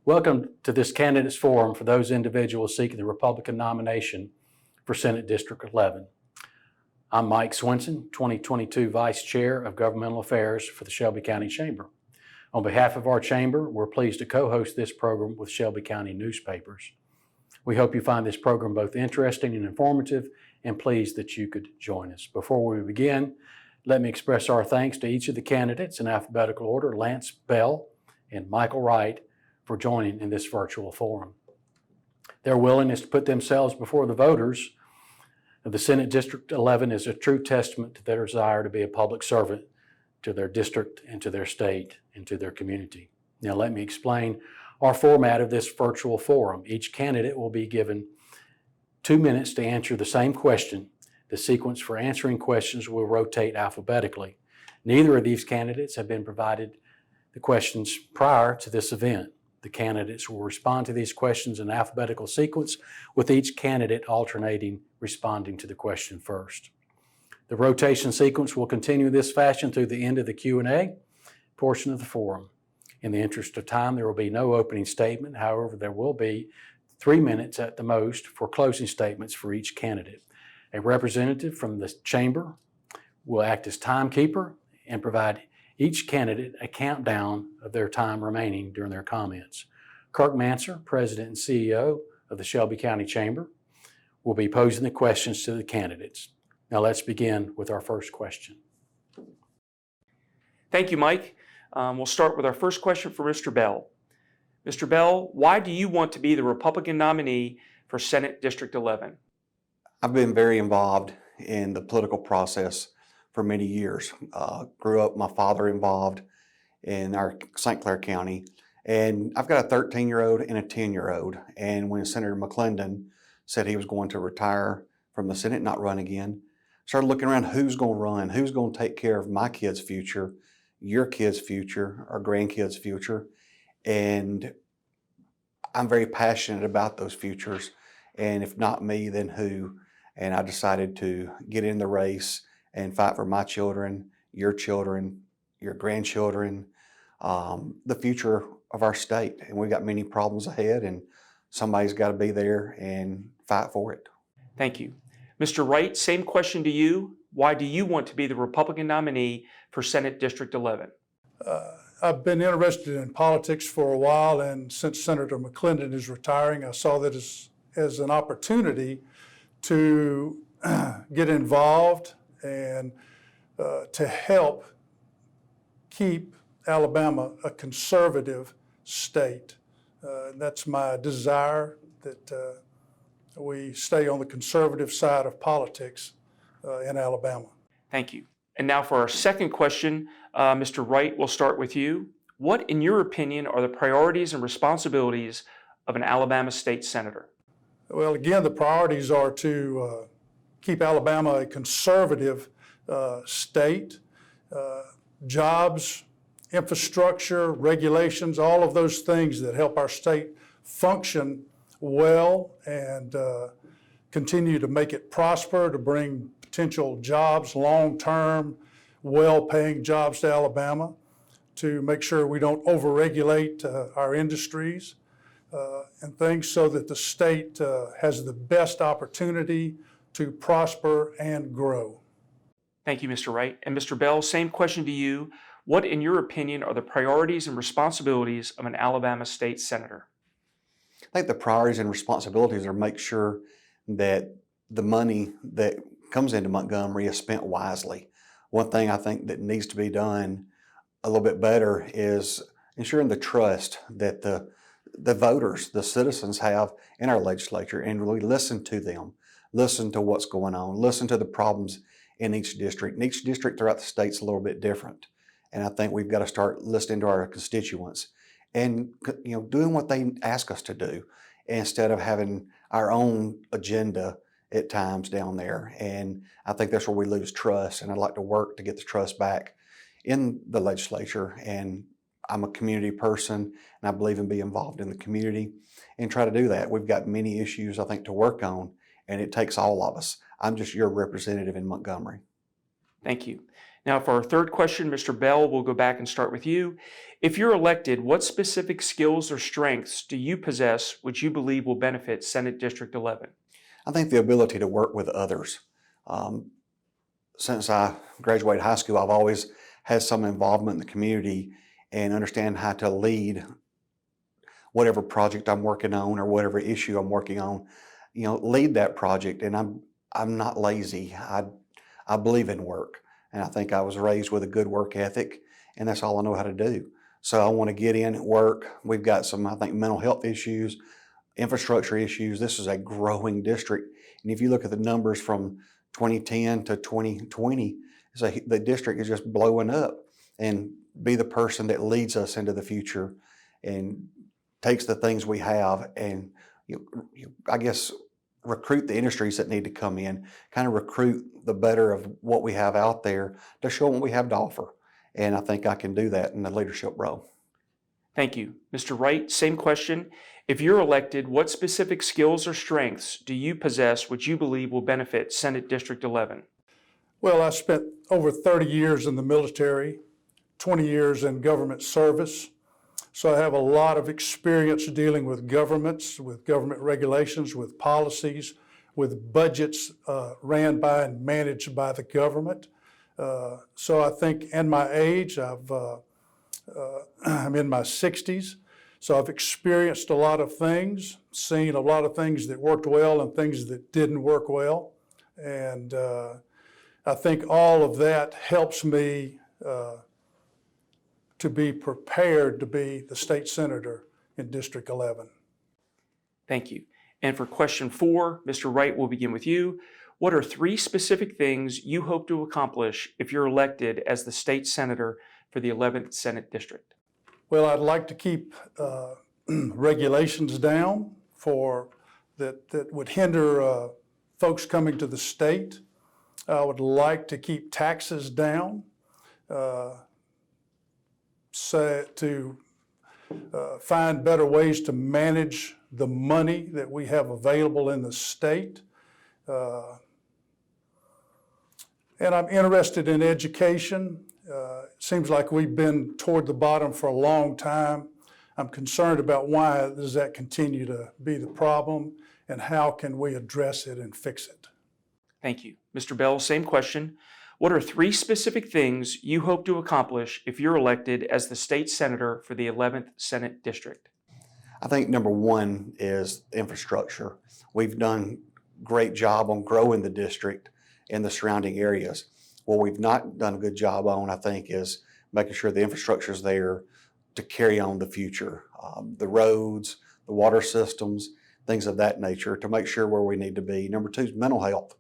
Welcome to this candidates forum for those individuals seeking the Republican nomination for Senate District 11. I'm Mike Swenson, 2022 Vice Chair of Governmental Affairs for the Shelby County Chamber. On behalf of our chamber, we're pleased to co-host this program with Shelby County newspapers. We hope you find this program both interesting and informative, and pleased that you could join us. Before we begin, let me express our thanks to each of the candidates in alphabetical order, Lance Bell and Michael Wright, for joining in this virtual forum. Their willingness to put themselves before the voters of the Senate District 11 is a true testament to their desire to be a public servant to their district and to their state and to their community. Now let me explain our format of this virtual forum. Each candidate will be given 2 minutes to answer the same question. The sequence for answering questions will rotate alphabetically. Neither of these candidates have been provided the questions prior to this event. The candidates will respond to these questions in alphabetical sequence, with each candidate alternating responding to the question first. The rotation sequence will continue in this fashion through the end of the Q&A portion of the forum. In the interest of time, there will be no opening statement. However, there will be 3 minutes at the most for closing statements for each candidate. A representative from the chamber will act as timekeeper and provide each candidate a countdown of their time remaining during their comments. Kirk Manser, President and CEO of the Shelby County Chamber, will be posing the questions to the candidates. Now let's begin with our first question. Thank you, Mike. We'll start with our first question for Mr. Bell. Mr. Bell, why do you want to be the Republican nominee for Senate District 11? I've been very involved in the political process for many years. Grew up, my father involved in our St. Clair County, and I've got a 13-year-old and a 10-year-old. And when Senator McClendon said he was going to retire from the Senate, not run again, started looking around who's going to run, who's going to take care of my kids' future, your kids' future, our grandkids' future. And I'm very passionate about those futures. And if not me, then who? And I decided to get in the race and fight for my children, your grandchildren, the future of our state. And we've got many problems ahead, and somebody's got to be there and fight for it. Thank you. Mr. Wright, same question to you. Why do you want to be the Republican nominee for Senate District 11? I've been interested in politics for a while, and since Senator McClendon is retiring, I saw that as an opportunity to get involved and to help keep Alabama a conservative state. That's my desire, that we stay on the conservative side of politics in Alabama. Thank you. And now for our second question, Mr. Wright, we'll start with you. What, in your opinion, are the priorities and responsibilities of an Alabama state senator? Well, again, the priorities are to keep Alabama a conservative state. Jobs, infrastructure, regulations, all of those things that help our state function well and continue to make it prosper, to bring potential jobs, long-term, well-paying jobs to Alabama, to make sure we don't overregulate our industries, and things so that the state has the best opportunity to prosper and grow. Thank you, Mr. Wright. And Mr. Bell, same question to you. What, in your opinion, are the priorities and responsibilities of an Alabama state senator? I think the priorities and responsibilities are make sure that the money that comes into Montgomery is spent wisely. One thing I think that needs to be done a little bit better is ensuring the trust that the voters, the citizens have in our legislature, and really listen to them, listen to what's going on, listen to the problems in each district. And each district throughout the state's a little bit different. And I think we've got to start listening to our constituents and doing what they ask us to do instead of having our own agenda at times down there. And I think that's where we lose trust. And I'd like to work to get the trust back in the legislature. And I'm a community person, and I believe in being involved in the community and try to do that. We've got many issues, I think, to work on, and it takes all of us. I'm just your representative in Montgomery. Thank you. Now, for our third question, Mr. Bell, we'll go back and start with you. If you're elected, what specific skills or strengths do you possess which you believe will benefit Senate District 11? I think the ability to work with others. Since I graduated high school, I've always had some involvement in the community and understand how to lead whatever project I'm working on or whatever issue I'm working on. Lead that project. And I'm not lazy. I believe in work, and I think I was raised with a good work ethic, and that's all I know how to do. So I want to get in and work. We've got some, I think, mental health issues, infrastructure issues. This is a growing district, and if you look at the numbers from 2010 to 2020, the district is just blowing up. And be the person that leads us into the future and takes the things we have and I guess recruit the industries that need to come in, kind of recruit the better of what we have out there to show them what we have to offer. And I think I can do that in the leadership role. Thank you. Mr. Wright, same question. If you're elected, what specific skills or strengths do you possess which you believe will benefit Senate District 11? Well, I spent over 30 years in the military, 20 years in government service. So I have a lot of experience dealing with governments, with government regulations, with policies, with budgets ran by and managed by the government. So I think, and my age, I'm in my 60s. So I've experienced a lot of things, seen a lot of things that worked well and things that didn't work well. And I think all of that helps me to be prepared to be the state senator in District 11. Thank you. And for question 4, Mr. Wright, we'll begin with you. What are 3 specific things you hope to accomplish if you're elected as the state senator for the 11th Senate District? Well, I'd like to keep regulations down that would hinder folks coming to the state. I would like to keep taxes down, to find better ways to manage the money that we have available in the state. And I'm interested in education. It seems like we've been toward the bottom for a long time. I'm concerned about why does that continue to be the problem and how can we address it and fix it. Thank you. Mr. Bell, same question. What are 3 specific things you hope to accomplish if you're elected as the state senator for the 11th Senate District? I think number 1 is infrastructure. We've done a great job on growing the district and the surrounding areas. What we've not done a good job on, I think, is making sure the infrastructure is there to carry on the future. The roads, the water systems, things of that nature to make sure where we need to be. Number 2 is mental health.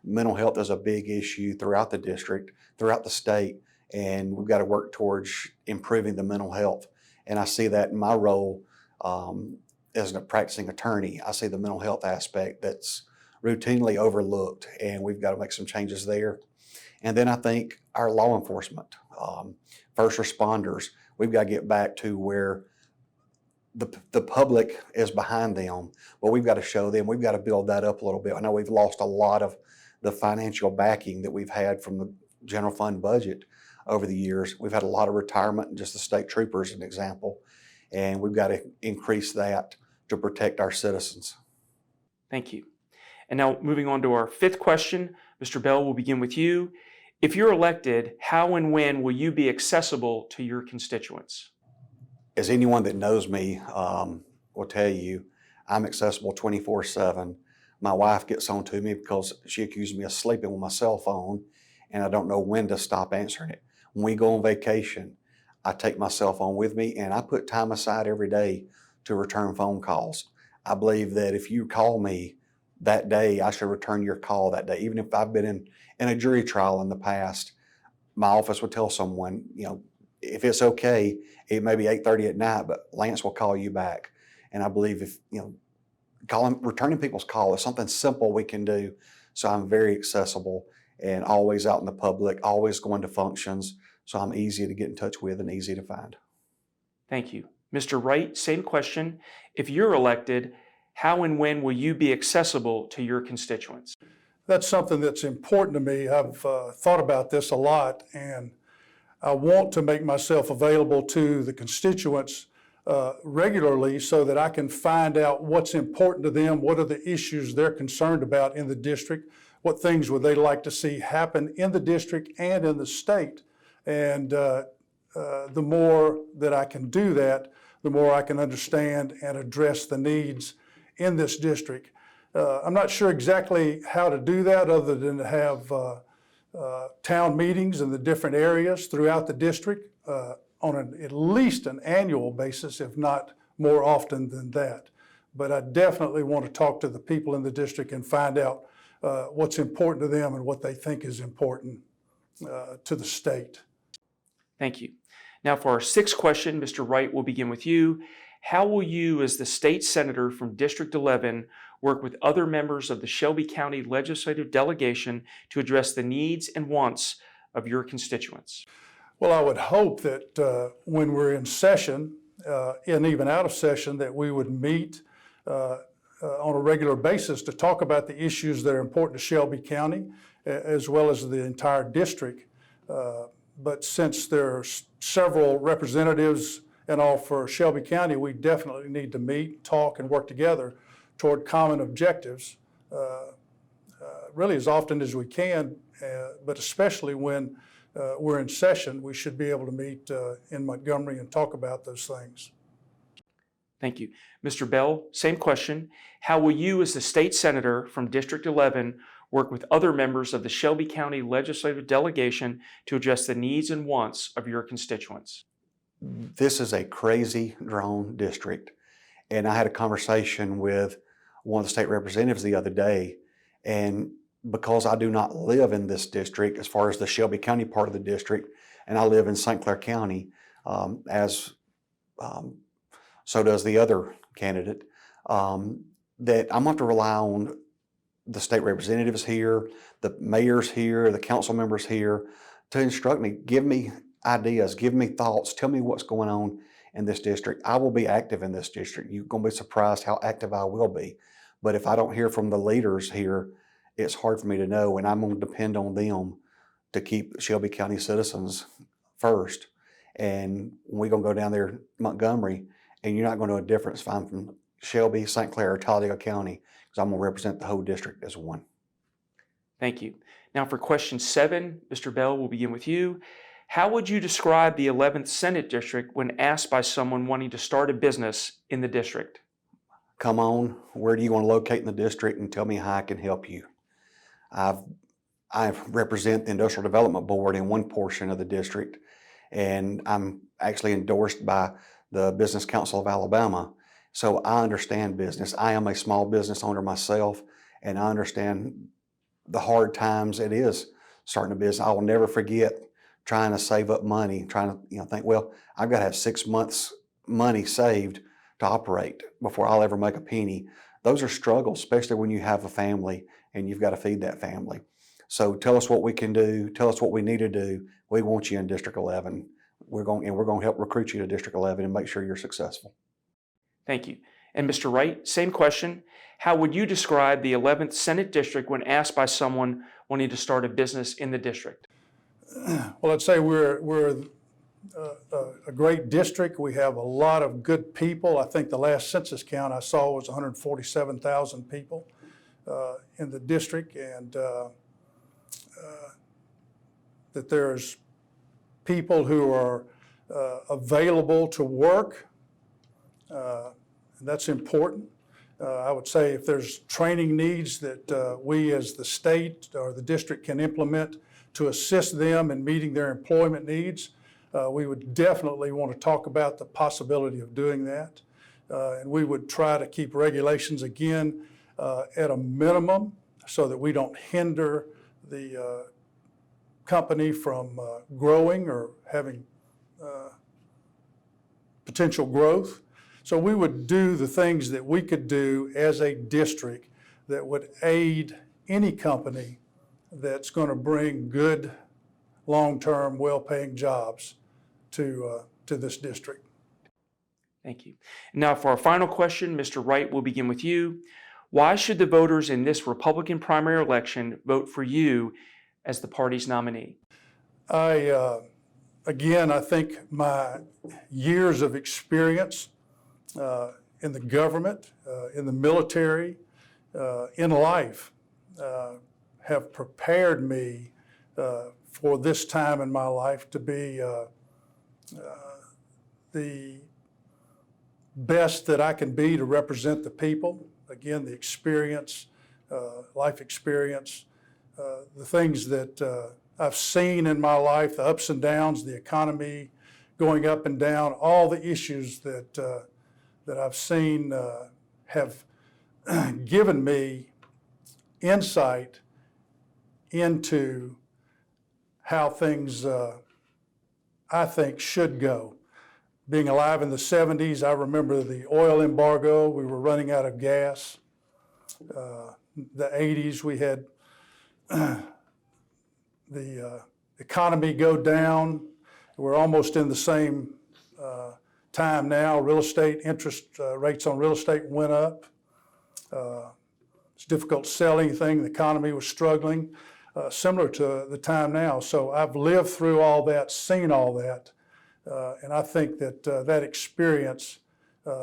Mental health is a big issue throughout the district, throughout the state, and we've got to work towards improving the mental health. And I see that in my role as a practicing attorney. I see the mental health aspect that's routinely overlooked, and we've got to make some changes there. And then I think our law enforcement, first responders, we've got to get back to where the public is behind them, but we've got to show them, we've got to build that up a little bit. I know we've lost a lot of the financial backing that we've had from the general fund budget over the years. We've had a lot of retirement, just the state troopers, as an example, and we've got to increase that to protect our citizens. Thank you. And now moving on to our 5th question, Mr. Bell, we'll begin with you. If you're elected, how and when will you be accessible to your constituents? As anyone that knows me will tell you, I'm accessible 24/7. My wife gets on to me because she accuses me of sleeping with my cell phone, and I don't know when to stop answering it. When we go on vacation, I take my cell phone with me, and I put time aside every day to return phone calls. I believe that if you call me that day, I should return your call that day. Even if I've been in a jury trial in the past, my office would tell someone, if it's okay, it may be 8:30 at night, but Lance will call you back. And I believe if, returning people's call is something simple we can do. So I'm very accessible and always out in the public, always going to functions. So I'm easy to get in touch with and easy to find. Thank you. Mr. Wright, same question. If you're elected, how and when will you be accessible to your constituents? that's something that's important to me. I've thought about this a lot, and I want to make myself available to the constituents regularly so that I can find out what's important to them, what are the issues they're concerned about in the district, what things would they like to see happen in the district and in the state. And the more that I can do that, the more I can understand and address the needs in this district. I'm not sure exactly how to do that other than to have town meetings in the different areas throughout the district on at least an annual basis, if not more often than that. But I definitely want to talk to the people in the district and find out what's important to them and what they think is important to the state. Thank you. Now for our sixth question, Mr. Wright, we'll begin with you. How will you, as the state senator from District 11, work with other members of the Shelby County Legislative Delegation to address the needs and wants of your constituents? Well, I would hope that when we're in session and even out of session, that we would meet on a regular basis to talk about the issues that are important to Shelby County as well as the entire district. But since there are several representatives and all for Shelby County, we definitely need to meet, talk, and work together toward common objectives really as often as we can, but especially when we're in session, we should be able to meet in Montgomery and talk about those things. Thank you. Mr. Bell, same question. How will you, as the state senator from District 11, work with other members of the Shelby County Legislative Delegation to address the needs and wants of your constituents? This is a crazy drawn district. And I had a conversation with one of the state representatives the other day, and because I do not live in this district, as far as the Shelby County part of the district, and I live in St. Clair County, so does the other candidate, that I'm going to have to rely on the state representatives here, the mayors here, the council members here, to instruct me, give me ideas, give me thoughts, tell me what's going on in this district. I will be active in this district. You're going to be surprised how active I will be. But if I don't hear from the leaders here, it's hard for me to know, and I'm going to depend on them to keep Shelby County citizens first. And we're going to go down there to Montgomery, and you're not going to know a difference if I'm from Shelby, St. Clair, or Talladega County, because I'm going to represent the whole district as one. Thank you. Now for question 7, Mr. Bell, we'll begin with you. How would you describe the 11th Senate District when asked by someone wanting to start a business in the district? Come on, where do you want to locate in the district, and tell me how I can help you. I represent the Industrial Development Board in one portion of the district, and I'm actually endorsed by the Business Council of Alabama. So I understand business. I am a small business owner myself, and I understand the hard times it is starting a business. I will never forget trying to save up money, trying to think, well, I've got to have 6 months money saved to operate before I'll ever make a penny. Those are struggles, especially when you have a family and you've got to feed that family. So tell us what we can do. Tell us what we need to do. We want you in District 11. We're going to help recruit you to District 11 and make sure you're successful. Thank you. And Mr. Wright, same question. How would you describe the 11th Senate District when asked by someone wanting to start a business in the district? Well, I'd say we're a great district. We have a lot of good people. I think the last census count I saw was 147,000 people in the district, and that there's people who are available to work, and that's important. I would say if there's training needs that we as the state or the district can implement to assist them in meeting their employment needs, we would definitely want to talk about the possibility of doing that. And we would try to keep regulations, again, at a minimum so that we don't hinder the company from growing or having potential growth. So we would do the things that we could do as a district that would aid any company that's going to bring good, long-term, well-paying jobs to this district. Thank you. Now for our final question, Mr. Wright, we'll begin with you. Why should the voters in this Republican primary election vote for you as the party's nominee? Again, I think my years of experience in the government, in the military, in life, have prepared me for this time in my life to be the best that I can be to represent the people. Again, the experience, life experience, the things that I've seen in my life, the ups and downs, the economy going up and down, all the issues that I've seen have given me insight into how things, I think, should go. Being alive in the 70s, I remember the oil embargo, we were running out of gas. The 80s, we had the economy go down. We're almost in the same time now. Real estate, interest rates on real estate went up. It's difficult to sell anything. The economy was struggling, similar to the time now. So I've lived through all that, seen all that, and I think that that experience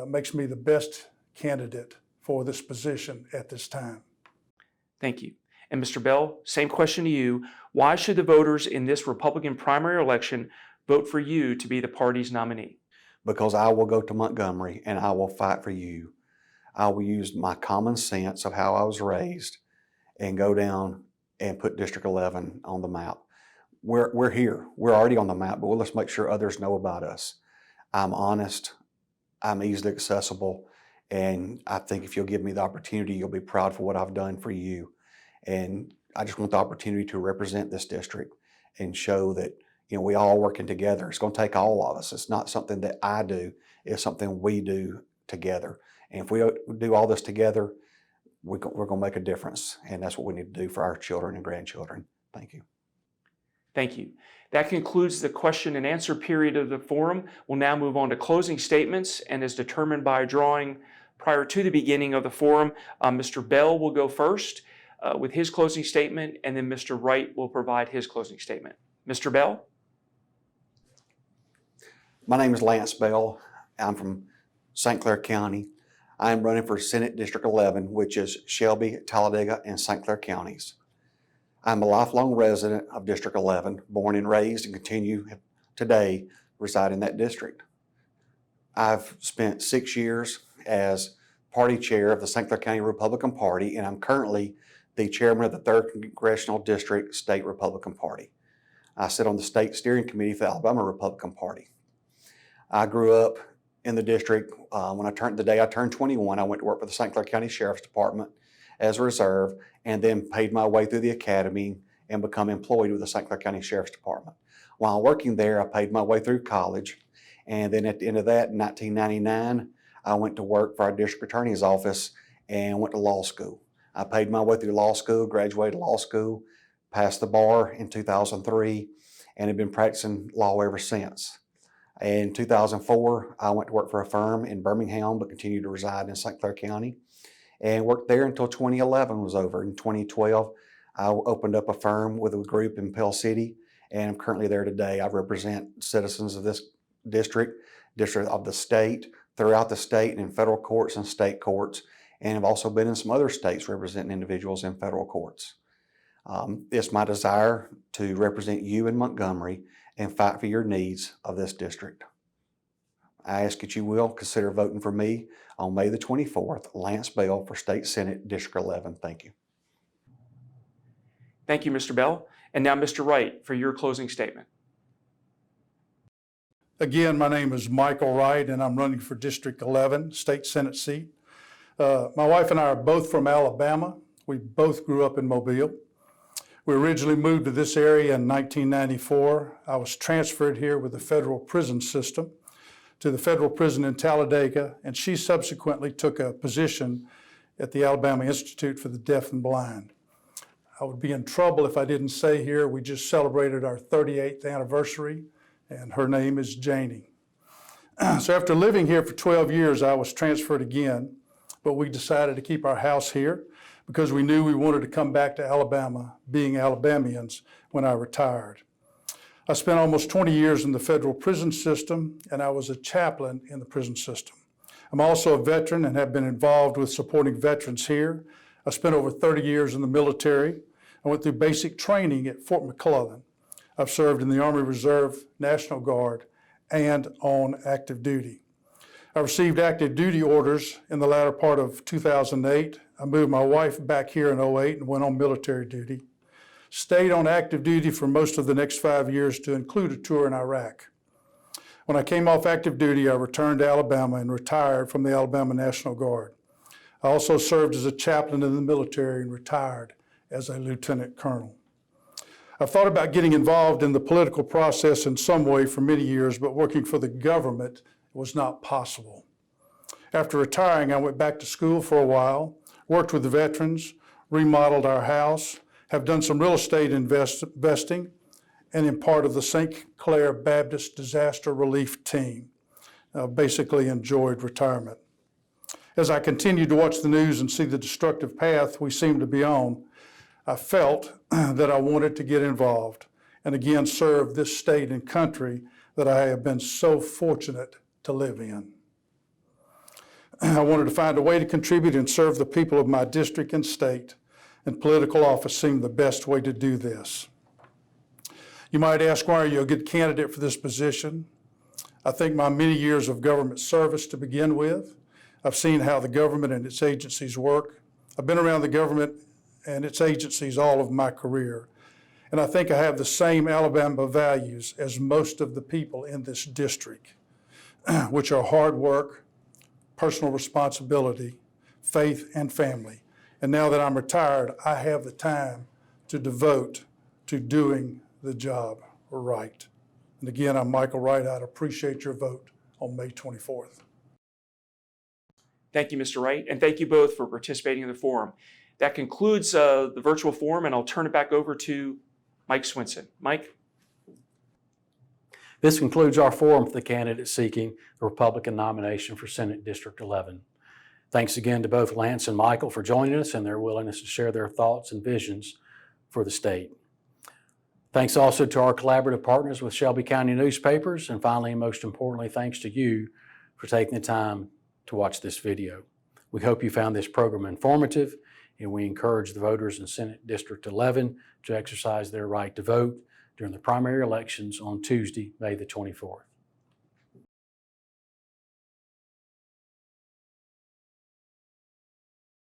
makes me the best candidate for this position at this time. Thank you. And Mr. Bell, same question to you. Why should the voters in this Republican primary election vote for you to be the party's nominee? Because I will go to Montgomery and I will fight for you. I will use my common sense of how I was raised and go down and put District 11 on the map. We're here. We're already on the map, but let's make sure others know about us. I'm honest. I'm easily accessible. And I think if you'll give me the opportunity, you'll be proud for what I've done for you. And I just want the opportunity to represent this district and show that, you know, we all working together. It's going to take all of us. It's not something that I do. It's something we do together. And if we do all this together, we're going to make a difference. And that's what we need to do for our children and grandchildren. Thank you. Thank you. That concludes the question and answer period of the forum. We'll now move on to closing statements, and as determined by a drawing prior to the beginning of the forum, Mr. Bell will go first with his closing statement, and then Mr. Wright will provide his closing statement. Mr. Bell? My name is Lance Bell. I'm from St. Clair County. I am running for Senate District 11, which is Shelby, Talladega, and St. Clair counties. I'm a lifelong resident of District 11, born and raised, and continue today reside in that district. I've spent 6 years as party chair of the St. Clair County Republican Party, and I'm currently the chairman of the 3rd Congressional District State Republican Party. I sit on the state steering committee for the Alabama Republican Party. I grew up in the district. The day I turned 21, I went to work for the St. Clair County Sheriff's Department as a reserve, and then paid my way through the academy and become employed with the St. Clair County Sheriff's Department. While working there, I paid my way through college, and then at the end of that, in 1999, I went to work for our district attorney's office and went to law school. I paid my way through law school, graduated law school, passed the bar in 2003, and have been practicing law ever since. In 2004, I went to work for a firm in Birmingham, but continued to reside in St. Clair County, and worked there until 2011 was over. In 2012, I opened up a firm with a group in Pell City, and I'm currently there today. I represent citizens of this district of the state, throughout the state, and in federal courts and state courts, and have also been in some other states representing individuals in federal courts. It's my desire to represent you in Montgomery and fight for your needs of this district. I ask that you will consider voting for me on May the 24th, Lance Bell for State Senate District 11. Thank you. Thank you, Mr. Bell. And now, Mr. Wright, for your closing statement. Again, my name is Michael Wright, and I'm running for District 11, State Senate seat. My wife and I are both from Alabama. We both grew up in Mobile. We originally moved to this area in 1994. I was transferred here with the federal prison system to the federal prison in Talladega, and she subsequently took a position at the Alabama Institute for the Deaf and Blind. I would be in trouble if I didn't say here, we just celebrated our 38th anniversary, and her name is Janie. So after living here for 12 years, I was transferred again but we decided to keep our house here because we knew we wanted to come back to Alabama, being Alabamians, when I retired. I spent almost 20 years in the federal prison system, and I was a chaplain in the prison system. I'm also a veteran and have been involved with supporting veterans here. I spent over 30 years in the military. I went through basic training at Fort McClellan. I've served in the Army Reserve, National Guard, and on active duty. I received active duty orders in the latter part of 2008. I moved my wife back here in 2008 and went on military duty. Stayed on active duty for most of the next 5 years to include a tour in Iraq. When I came off active duty, I returned to Alabama and retired from the Alabama National Guard. I also served as a chaplain in the military and retired as a lieutenant colonel. I've thought about getting involved in the political process in some way for many years, but working for the government was not possible. After retiring, I went back to school for a while, worked with the veterans, remodeled our house, have done some real estate investing, and am part of the St. Clair Baptist Disaster Relief Team. Basically enjoyed retirement. As I continued to watch the news and see the destructive path we seem to be on, I felt that I wanted to get involved and again serve this state and country that I have been so fortunate to live in. I wanted to find a way to contribute and serve the people of my district and state, and political office seemed the best way to do this. You might ask, why are you a good candidate for this position? I think my many years of government service to begin with. I've seen how the government and its agencies work. I've been around the government and its agencies all of my career. And I think I have the same Alabama values as most of the people in this district, which are hard work, personal responsibility, faith, and family. And now that I'm retired, I have the time to devote to doing the job right. And again, I'm Michael Wright. I'd appreciate your vote on May 24th. Thank you, Mr. Wright, and thank you both for participating in the forum. That concludes the virtual forum, and I'll turn it back over to Mike Swinson. Mike? This concludes our forum for the candidates seeking the Republican nomination for Senate District 11. Thanks again to both Lance and Michael for joining us and their willingness to share their thoughts and visions for the state. Thanks also to our collaborative partners with Shelby County Newspapers, and finally, and most importantly, thanks to you for taking the time to watch this video. We hope you found this program informative, and we encourage the voters in Senate District 11 to exercise their right to vote during the primary elections on Tuesday, May the 24th.